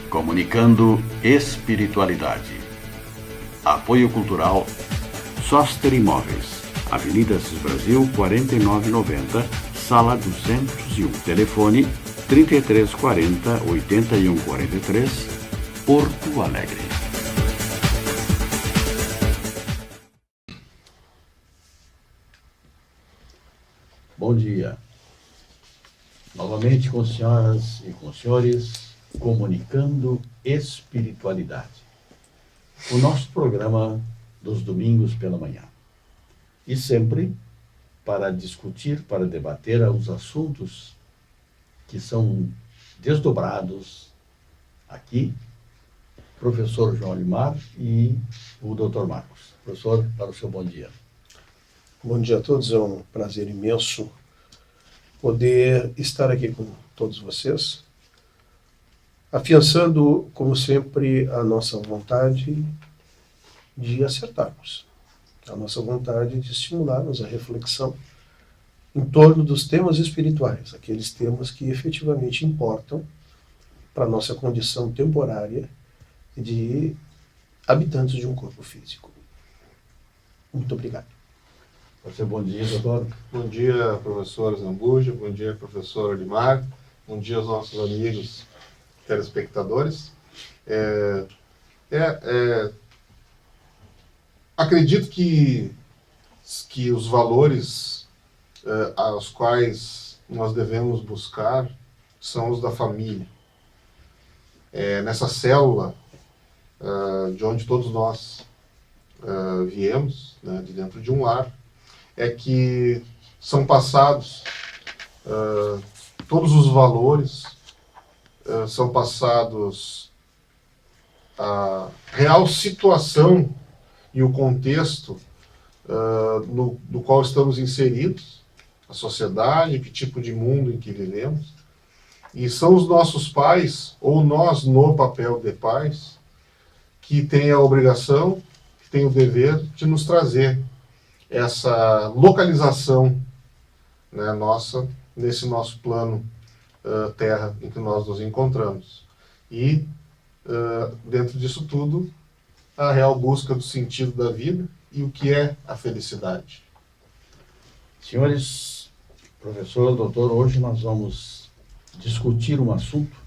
Comunicando Espiritualidade. Apoio Cultural Soster Imóveis, Avenida Assis Brasil, 4990, Sala 201. Telefone 3340-8143, Porto Alegre. Bom dia. Novamente com senhoras e com senhores, Comunicando Espiritualidade. O nosso programa dos domingos pela manhã. E sempre para discutir, para debater os assuntos que são desdobrados aqui, professor João Alimar e o Dr. Marcos. Professor, para o seu bom dia. Bom dia a todos, é um prazer imenso poder estar aqui com todos vocês, afiançando, como sempre, a nossa vontade de acertarmos, a nossa vontade de estimularmos a reflexão em torno dos temas espirituais, aqueles temas que efetivamente importam para a nossa condição temporária de habitantes de um corpo físico. Muito obrigado. Bom dia, doutor. Bom dia, professor Zambuja. Bom dia, professor Alimar. Bom dia aos nossos amigos telespectadores. Acredito que os valores aos quais nós devemos buscar são os da família. Nessa célula de onde todos nós viemos, né, de dentro de um lar, é que são passados todos os valores, são passados a real situação e o contexto no qual estamos inseridos, a sociedade, que tipo de mundo em que vivemos. E são os nossos pais, ou nós no papel de pais, que têm a obrigação, que têm o dever de nos trazer essa localização, né, nossa, nesse nosso plano terra em que nós nos encontramos. E, dentro disso tudo, a real busca do sentido da vida e o que é a felicidade. Senhores, professor, doutor, hoje nós vamos discutir um assunto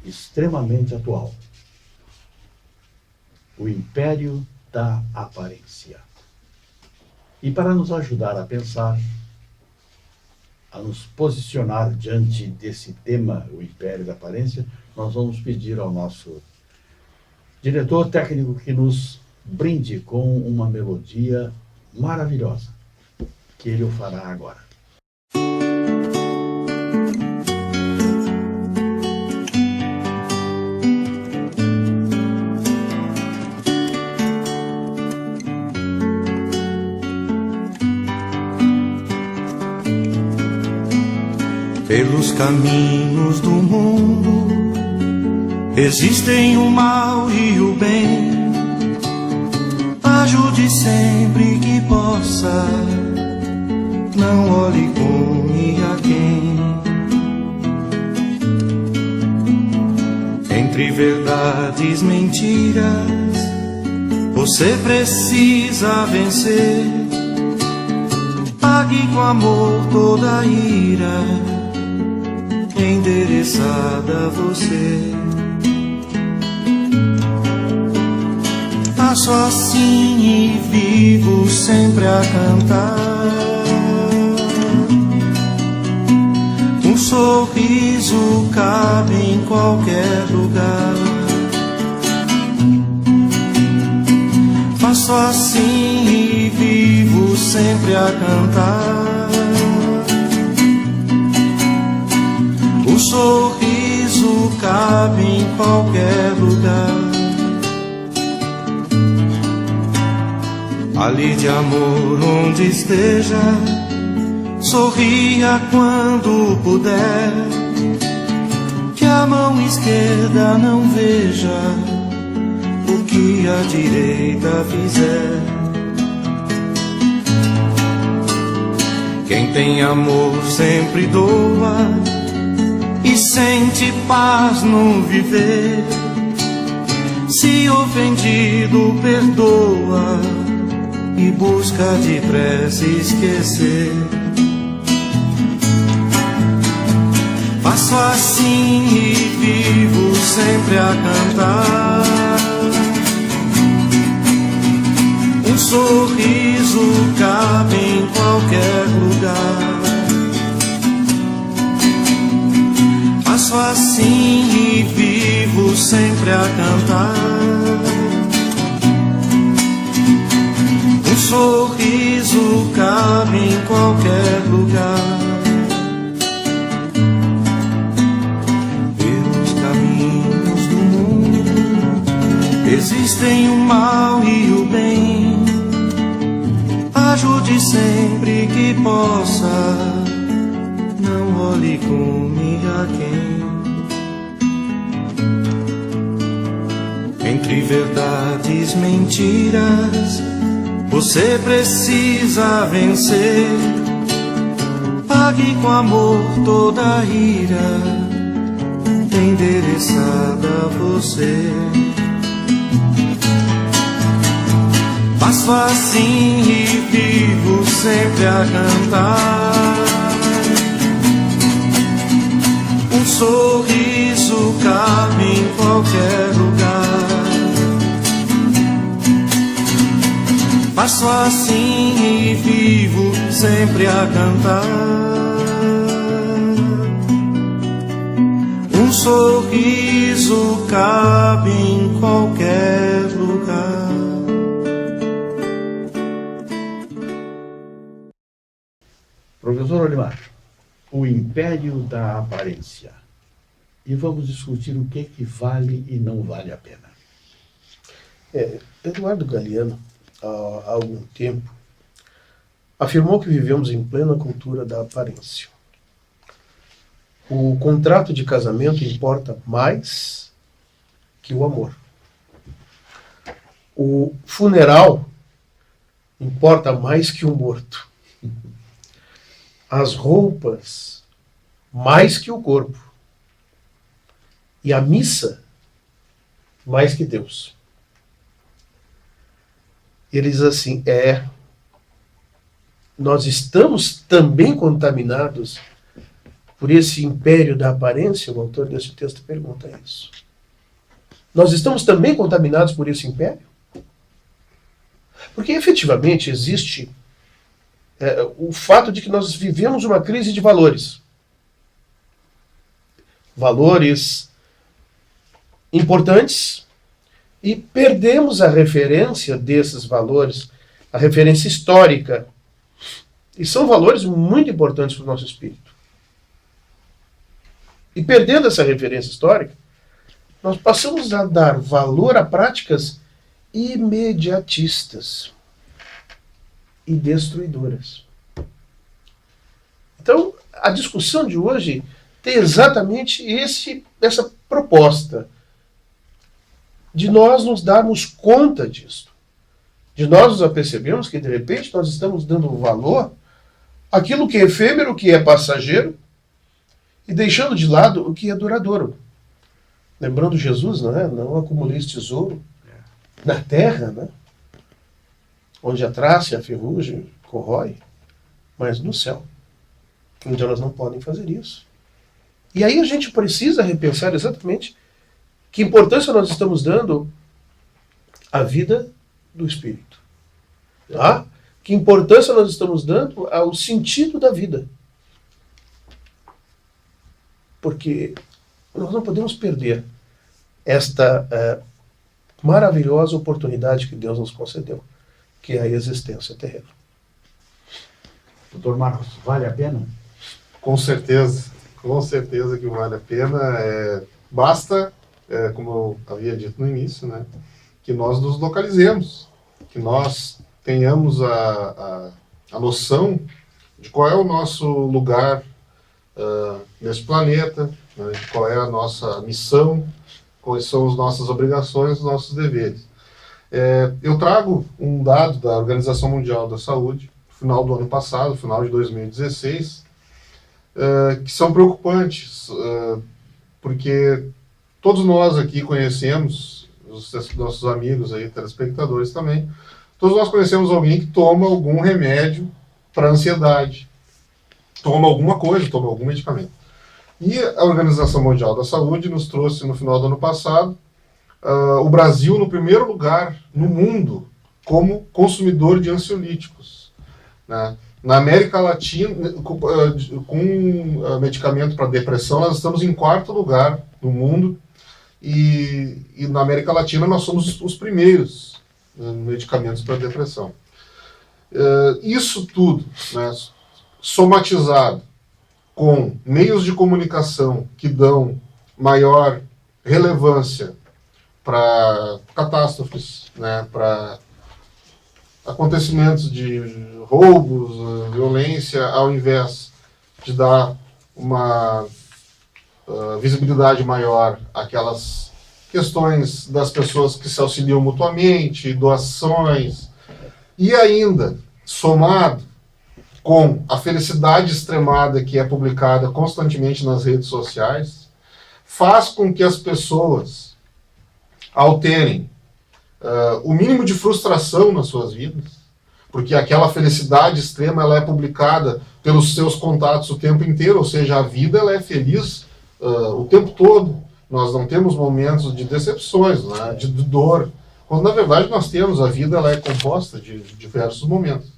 extremamente atual. O império da aparência. E para nos ajudar a pensar, a nos posicionar diante desse tema, o império da aparência, nós vamos pedir ao nosso diretor técnico que nos brinde com uma melodia maravilhosa, que ele o fará agora. Pelos caminhos do mundo existem o mal e o bem. Ajude sempre que possa, não olhe com a quem. Entre verdades e mentiras, você precisa vencer. Pague com amor toda a ira endereçada a você. Passo assim e vivo sempre a cantar. Um sorriso cabe em qualquer lugar. Faço assim e vivo sempre a cantar. O sorriso cabe em qualquer lugar. Ali de amor onde esteja, sorria quando puder. Que a mão esquerda não veja o que a direita fizer. Quem tem amor sempre doa, e sente paz no viver. Se ofendido, perdoa e busca depressa esquecer. Faço assim e vivo sempre a cantar. Um sorriso cabe em qualquer lugar. Faço assim e vivo sempre a cantar. Um sorriso cabe em qualquer lugar. Pelos caminhos do mundo existem o mal e o bem. Ajude sempre que possa, não olhe com quem. Entre verdades e mentiras, você precisa vencer. Pague com amor toda a ira endereçada a você. Faço assim e vivo sempre a cantar. Um sorriso cabe em qualquer lugar. Faço assim e vivo sempre a cantar. Um sorriso cabe em qualquer lugar. Professor Olimar, o império da aparência. E vamos discutir o que vale e não vale a pena. Eduardo Galeano, há algum tempo, afirmou que vivemos em plena cultura da aparência. O contrato de casamento importa mais que o amor. O funeral importa mais que o morto. As roupas mais que o corpo. E a missa mais que Deus. Ele diz assim, nós estamos também contaminados por esse império da aparência. O autor desse texto pergunta isso. Nós estamos também contaminados por esse império? Porque efetivamente existe o fato de que nós vivemos uma crise de valores. Valores importantes, e perdemos a referência desses valores, a referência histórica. E são valores muito importantes para o nosso espírito. E perdendo essa referência histórica, nós passamos a dar valor a práticas imediatistas e destruidoras. Então, a discussão de hoje tem exatamente essa proposta de nós nos darmos conta disso. De nós nos apercebemos que, de repente, nós estamos dando valor àquilo que é efêmero, o que é passageiro, e deixando de lado o que é duradouro. Lembrando Jesus, não acumuleis tesouro na terra, onde a traça e a ferrugem corrói, mas no céu, onde elas não podem fazer isso. E aí a gente precisa repensar exatamente que importância nós estamos dando à vida do espírito. Tá? Que importância nós estamos dando ao sentido da vida. Porque nós não podemos perder esta maravilhosa oportunidade que Deus nos concedeu, que é a existência terrena. Doutor Marcos, vale a pena? Com certeza que vale a pena. Basta, como eu havia dito no início, que nós nos localizemos, que nós tenhamos a noção de qual é o nosso lugar nesse planeta, de qual é a nossa missão, quais são as nossas obrigações, os nossos deveres. Eu trago um dado da Organização Mundial da Saúde, no final do ano passado, final de 2016, que são preocupantes, porque todos nós aqui conhecemos, os nossos amigos aí, telespectadores também, todos nós conhecemos alguém que toma algum remédio para ansiedade, toma alguma coisa, toma algum medicamento. E a Organização Mundial da Saúde nos trouxe, no final do ano passado, o Brasil no primeiro lugar no mundo como consumidor de ansiolíticos, né? Na América Latina, com medicamento para depressão, nós estamos em 4º lugar no mundo, e na América Latina nós somos os primeiros medicamentos para depressão. Isso tudo, né, somatizado com meios de comunicação que dão maior relevância para catástrofes, né, para acontecimentos de roubos, violência, ao invés de dar uma visibilidade maior àquelas questões das pessoas que se auxiliam mutuamente, doações, e ainda somado com a felicidade extremada que é publicada constantemente nas redes sociais, faz com que as pessoas, ao terem o mínimo de frustração nas suas vidas, porque aquela felicidade extrema ela é publicada pelos seus contatos o tempo inteiro, ou seja, a vida ela é feliz o tempo todo. Nós não temos momentos de decepções, né, de dor, quando na verdade nós temos, a vida ela é composta de diversos momentos.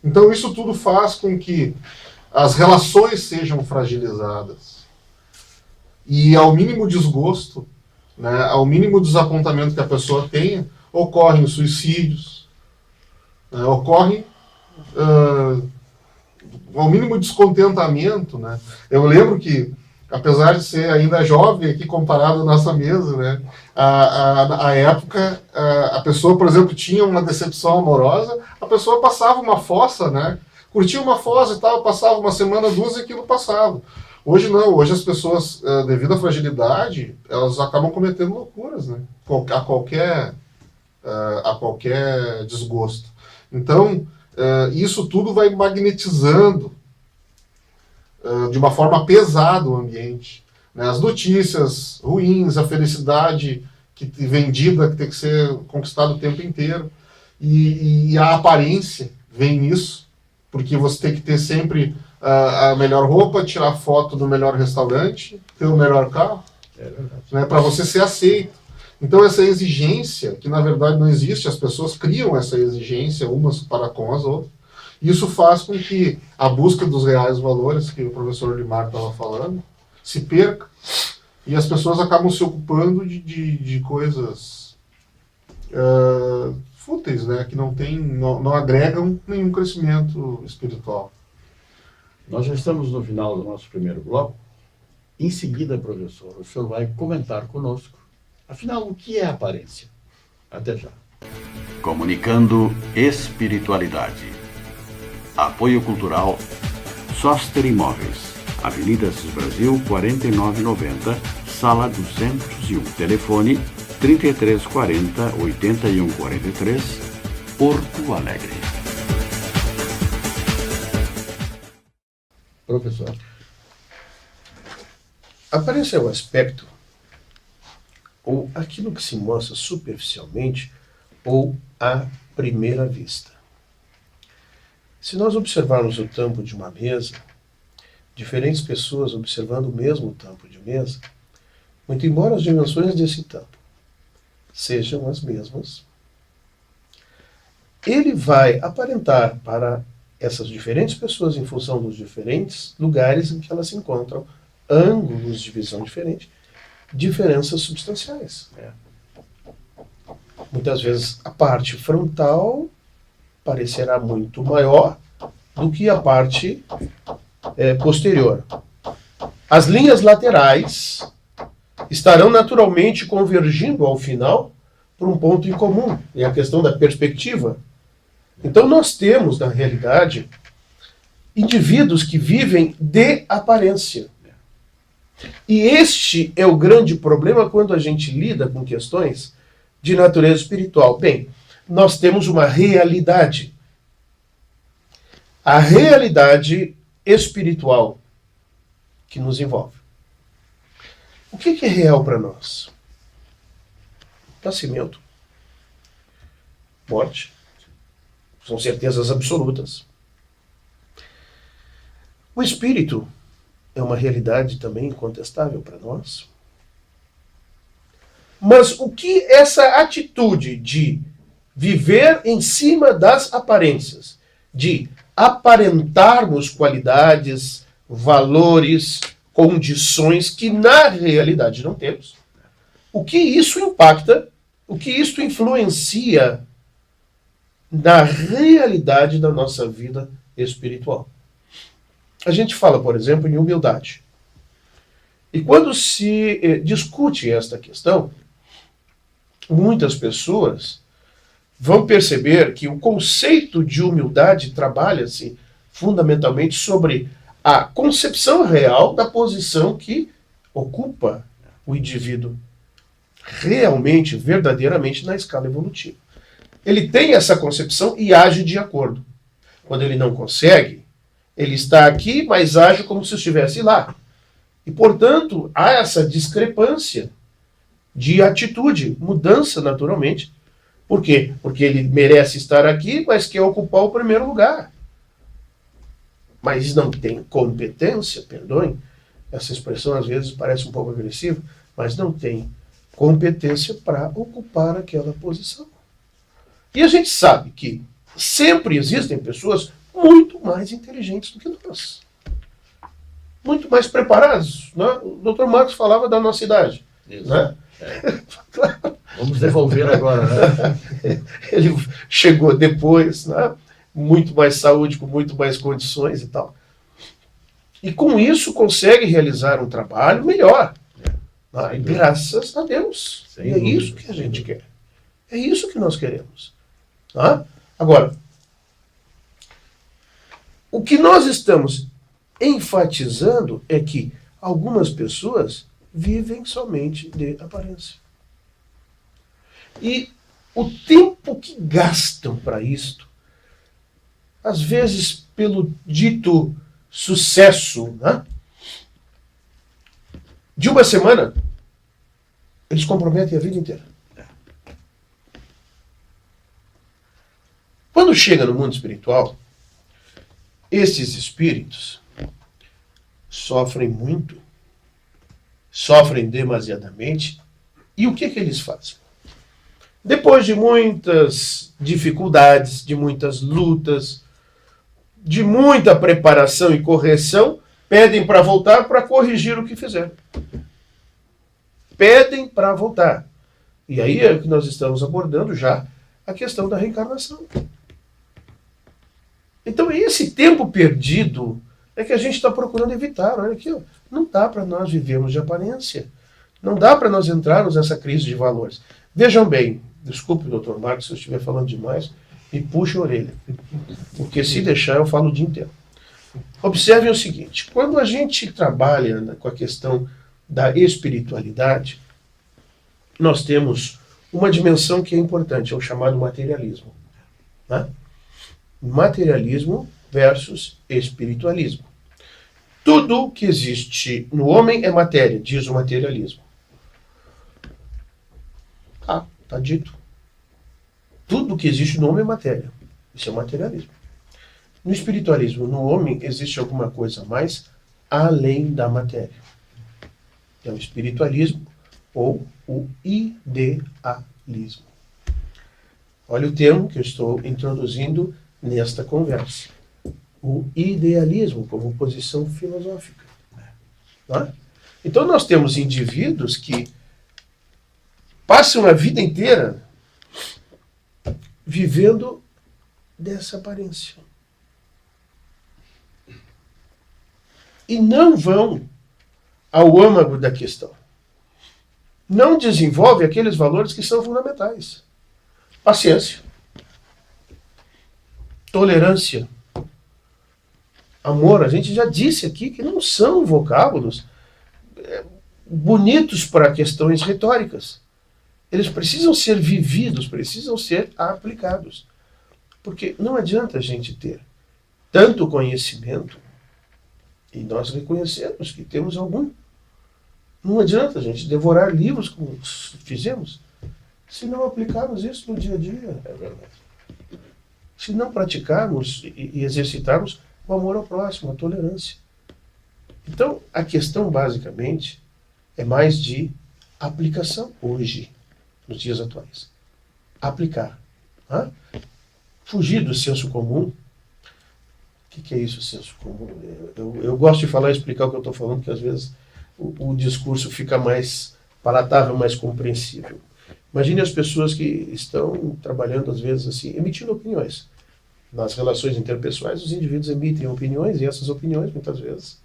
Então isso tudo faz com que as relações sejam fragilizadas. E ao mínimo desgosto, né, ao mínimo desapontamento que a pessoa tenha, ocorrem os suicídios, né, ocorre ao mínimo descontentamento, né. Eu lembro que, apesar de ser ainda jovem aqui comparado à nossa mesa, né, a época, a pessoa, por exemplo, tinha uma decepção amorosa, a pessoa passava uma fossa, né, curtia uma fossa e tal, passava uma semana, 2 e aquilo passava. Hoje não, hoje as pessoas, devido à fragilidade, elas acabam cometendo loucuras, né, a qualquer desgosto. Então, isso tudo vai magnetizando de uma forma pesada o ambiente, né? As notícias ruins, a felicidade vendida, que tem que ser conquistada o tempo inteiro, e a aparência vem nisso, porque você tem que ter sempre a melhor roupa, tirar foto do melhor restaurante, ter o melhor carro, né, para você ser aceito. Então essa exigência, que na verdade não existe, as pessoas criam essa exigência umas para com as outras. Isso faz com que a busca dos reais valores, que o professor Limar estava falando, se perca, e as pessoas acabam se ocupando de coisas fúteis, né, que não agregam nenhum crescimento espiritual. Nós já estamos no final do nosso primeiro bloco. Em seguida, professor, o senhor vai comentar conosco, afinal, o que é aparência? Até já. Comunicando espiritualidade. Apoio Cultural Soster Imóveis, Avenida Assis Brasil, 4990, Sala 201. Telefone 3340-8143, Porto Alegre. Professor. Aparência é o aspecto, ou aquilo que se mostra superficialmente, ou à primeira vista. Se nós observarmos o tampo de uma mesa, diferentes pessoas observando o mesmo tampo de mesa, muito embora as dimensões desse tampo sejam as mesmas, ele vai aparentar para essas diferentes pessoas, em função dos diferentes lugares em que elas se encontram, ângulos de visão diferentes, diferenças substanciais. Muitas vezes a parte frontal parecerá muito maior do que a parte posterior. As linhas laterais estarão naturalmente convergindo ao final para um ponto em comum, é a questão da perspectiva. Então nós temos, na realidade, indivíduos que vivem de aparência. E este é o grande problema quando a gente lida com questões de natureza espiritual. Bem, nós temos uma realidade. A realidade espiritual que nos envolve. O que é real para nós? Nascimento, morte, são certezas absolutas. O espírito é uma realidade também incontestável para nós. Mas o que essa atitude de viver em cima das aparências, de aparentarmos qualidades, valores, condições que na realidade não temos, o que isso impacta, o que isso influencia na realidade da nossa vida espiritual? A gente fala, por exemplo, em humildade. E quando se discute esta questão, muitas pessoas vão perceber que o conceito de humildade trabalha-se fundamentalmente sobre a concepção real da posição que ocupa o indivíduo realmente, verdadeiramente na escala evolutiva. Ele tem essa concepção e age de acordo. Quando ele não consegue, ele está aqui, mas age como se estivesse lá. E, portanto, há essa discrepância de atitude, mudança naturalmente. Por quê? Porque ele merece estar aqui, mas quer ocupar o primeiro lugar. Mas não tem competência, perdoem, essa expressão às vezes parece um pouco agressiva, mas não tem competência para ocupar aquela posição. E a gente sabe que sempre existem pessoas muito mais inteligentes do que nós. Muito mais preparados. Né? O Dr. Marcos falava da nossa idade. Isso. Né? Claro. Vamos devolver agora, né? Ele chegou depois, né? Muito mais saúde, com muito mais condições e tal. E com isso consegue realizar um trabalho melhor. Né? Graças a Deus. Sem e é dúvida. isso que a gente quer. É isso que nós queremos. Né? Agora, o que nós estamos enfatizando é que algumas pessoas vivem somente de aparência. E o tempo que gastam para isto, às vezes pelo dito sucesso, né? De uma semana, eles comprometem a vida inteira. Quando chega no mundo espiritual, esses espíritos sofrem muito, sofrem demasiadamente, e o que eles fazem? Depois de muitas dificuldades, de muitas lutas, de muita preparação e correção, pedem para voltar para corrigir o que fizeram. Pedem para voltar. E aí é que nós estamos abordando já a questão da reencarnação. Então esse tempo perdido é que a gente está procurando evitar. Olha aqui, ó, não dá para nós vivermos de aparência. Não dá para nós entrarmos nessa crise de valores. Vejam bem, desculpe, doutor Marcos, se eu estiver falando demais, me puxa a orelha. Porque se deixar, eu falo o dia inteiro. Observem o seguinte, quando a gente trabalha com a questão da espiritualidade, nós temos uma dimensão que é importante, é o chamado materialismo. Né? Materialismo versus espiritualismo. Tudo que existe no homem é matéria, diz o materialismo. Está dito. Tudo que existe no homem é matéria. Isso é o materialismo. No espiritualismo, no homem, existe alguma coisa a mais além da matéria. É o espiritualismo ou o idealismo. Olha o termo que eu estou introduzindo nesta conversa. O idealismo como posição filosófica. Tá? Então nós temos indivíduos que passam a vida inteira vivendo dessa aparência. E não vão ao âmago da questão. Não desenvolve aqueles valores que são fundamentais. Paciência, tolerância, amor. A gente já disse aqui que não são vocábulos bonitos para questões retóricas. Eles precisam ser vividos, precisam ser aplicados. Porque não adianta a gente ter tanto conhecimento E nós reconhecemos que temos algum. Não adianta a gente devorar livros como fizemos, se não aplicarmos isso no dia a dia. É verdade. Se não praticarmos e exercitarmos o amor ao próximo, a tolerância. Então, a questão, basicamente, é mais de aplicação hoje, nos dias atuais. Aplicar. Tá? Fugir do senso comum. O que é isso, senso comum? Eu gosto de falar e explicar o que eu estou falando, porque às vezes o discurso fica mais palatável, mais compreensível. Imagine as pessoas que estão trabalhando, às vezes, assim, emitindo opiniões. Nas relações interpessoais, os indivíduos emitem opiniões, e essas opiniões, muitas vezes,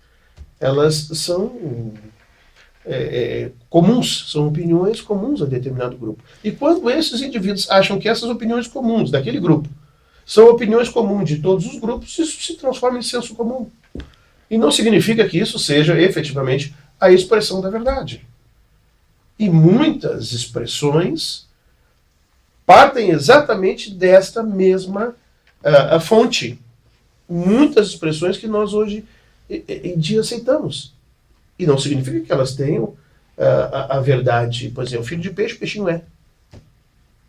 elas são comuns, são opiniões comuns a determinado grupo. E quando esses indivíduos acham que essas opiniões comuns daquele grupo são opiniões comuns de todos os grupos, isso se transforma em senso comum. E não significa que isso seja efetivamente a expressão da verdade. E muitas expressões partem exatamente desta mesma fonte. Muitas expressões que nós hoje em dia aceitamos. E não significa que elas tenham a verdade. Por exemplo, filho de peixe, peixinho é.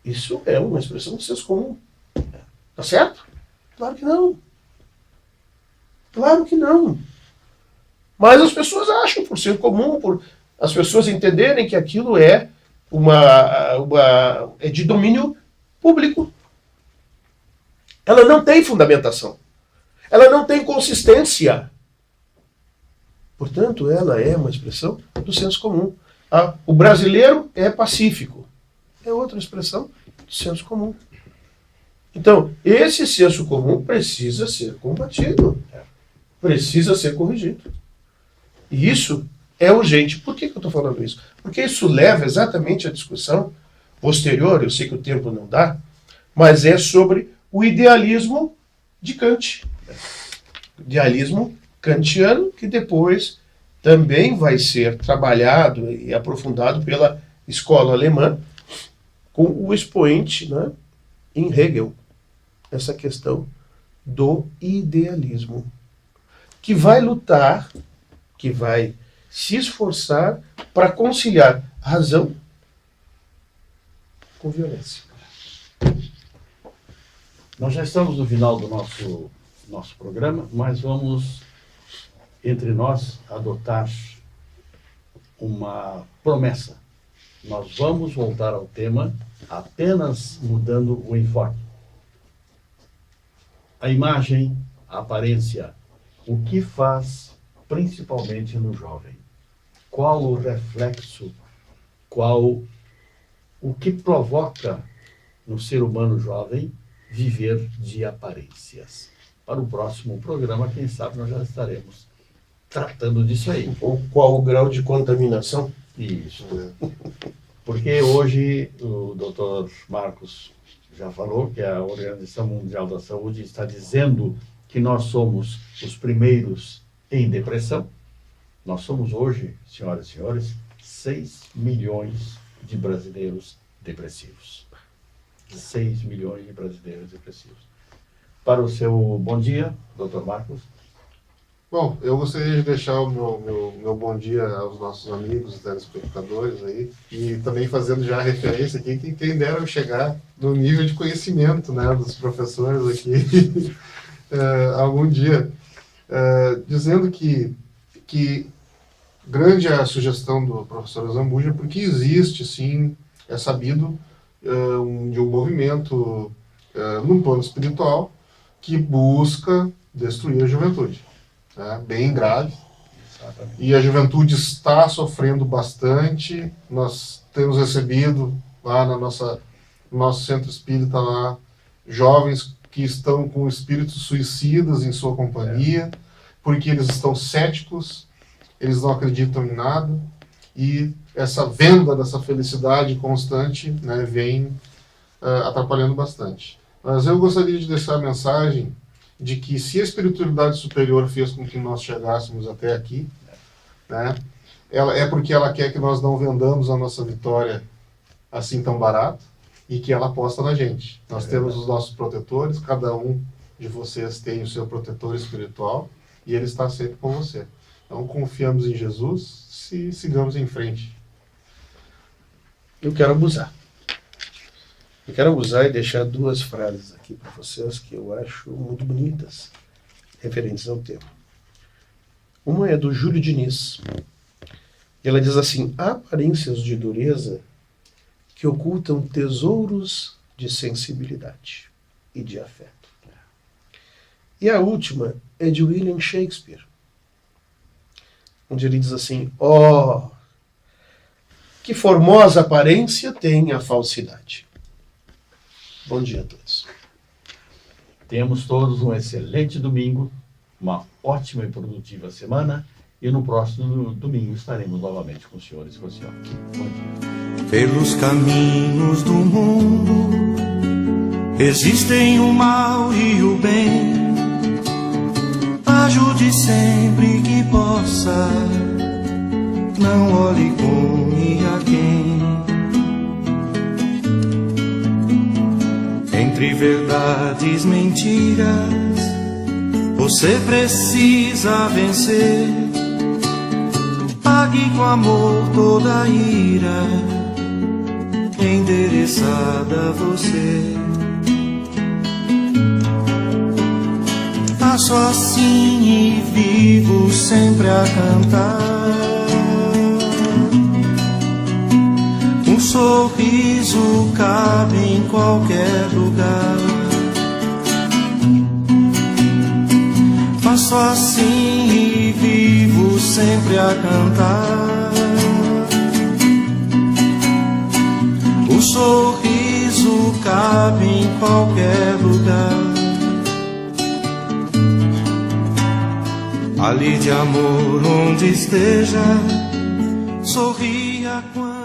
Isso é uma expressão de senso comum. Tá certo? Claro que não. Claro que não. Mas as pessoas acham, por ser comum, por as pessoas entenderem que aquilo é é de domínio público. Ela não tem fundamentação. Ela não tem consistência. Portanto, ela é uma expressão do senso comum. O brasileiro é pacífico. É outra expressão do senso comum. Então, esse senso comum precisa ser combatido. Precisa ser corrigido. E isso é urgente. Por que eu estou falando isso? Porque isso leva exatamente à discussão posterior, eu sei que o tempo não dá, mas é sobre o idealismo de Kant. Idealismo kantiano, que depois também vai ser trabalhado e aprofundado pela escola alemã, com o expoente, né, em Hegel, essa questão do idealismo, que vai lutar, que vai se esforçar para conciliar razão com violência. Nós já estamos no final do nosso programa, mas vamos, entre nós, adotar uma promessa. Nós vamos voltar ao tema apenas mudando o enfoque. A imagem, a aparência, o que faz principalmente no jovem? Qual o reflexo, o que provoca no ser humano jovem viver de aparências? Para o próximo programa, quem sabe nós já estaremos tratando disso aí. Ou qual o grau de contaminação? Isso. Porque hoje o Dr. Marcos já falou que a Organização Mundial da Saúde está dizendo que nós somos os primeiros em depressão. Nós somos hoje, senhoras e senhores, 6 milhões de brasileiros depressivos. 6 milhões de brasileiros depressivos. Para o seu bom dia, Dr. Marcos. Bom, eu gostaria de deixar o meu bom dia aos nossos amigos, telespectadores aí, e também fazendo já a referência aqui, que quem dera chegar no nível de conhecimento, né, dos professores aqui algum dia, dizendo que grande é a sugestão do professor Zambuja, porque existe, sim, é sabido, de um movimento num plano espiritual que busca destruir a juventude. Bem grave. Exatamente. E a juventude está sofrendo bastante. Nós temos recebido lá no nosso centro espírita lá, jovens que estão com espíritos suicidas em sua companhia, porque eles estão céticos, eles não acreditam em nada, e essa venda dessa felicidade constante, né, vem atrapalhando bastante. Mas eu gostaria de deixar a mensagem de que se a espiritualidade superior fez com que nós chegássemos até aqui, né, é porque ela quer que nós não vendamos a nossa vitória assim tão barato, e que ela aposta na gente. Nós temos os nossos protetores, cada um de vocês tem o seu protetor espiritual, e Ele está sempre com você. Então, confiamos em Jesus e sigamos em frente. Eu quero abusar. Eu quero abusar e deixar duas frases aqui para vocês que eu acho muito bonitas, referentes ao tema. Uma é do Júlio Diniz. Ela diz assim: há aparências de dureza que ocultam tesouros de sensibilidade e de afeto. E a última é de William Shakespeare, onde ele diz assim: ó, que formosa aparência tem a falsidade. Bom dia a todos. Tenhamos todos um excelente domingo, uma ótima e produtiva semana, e no próximo domingo estaremos novamente com os senhores e com a senhora. Bom dia. Pelos caminhos do mundo existem o mal e o bem. Ajude sempre que possa, não olhe com quem. Entre verdades e mentiras, você precisa vencer. Pague com amor toda a ira endereçada a você. Faço assim e vivo sempre a cantar. Um sorriso cabe em qualquer lugar. Faço assim e vivo sempre a cantar. Um sorriso cabe em qualquer lugar. Ali de amor onde esteja, sorria quando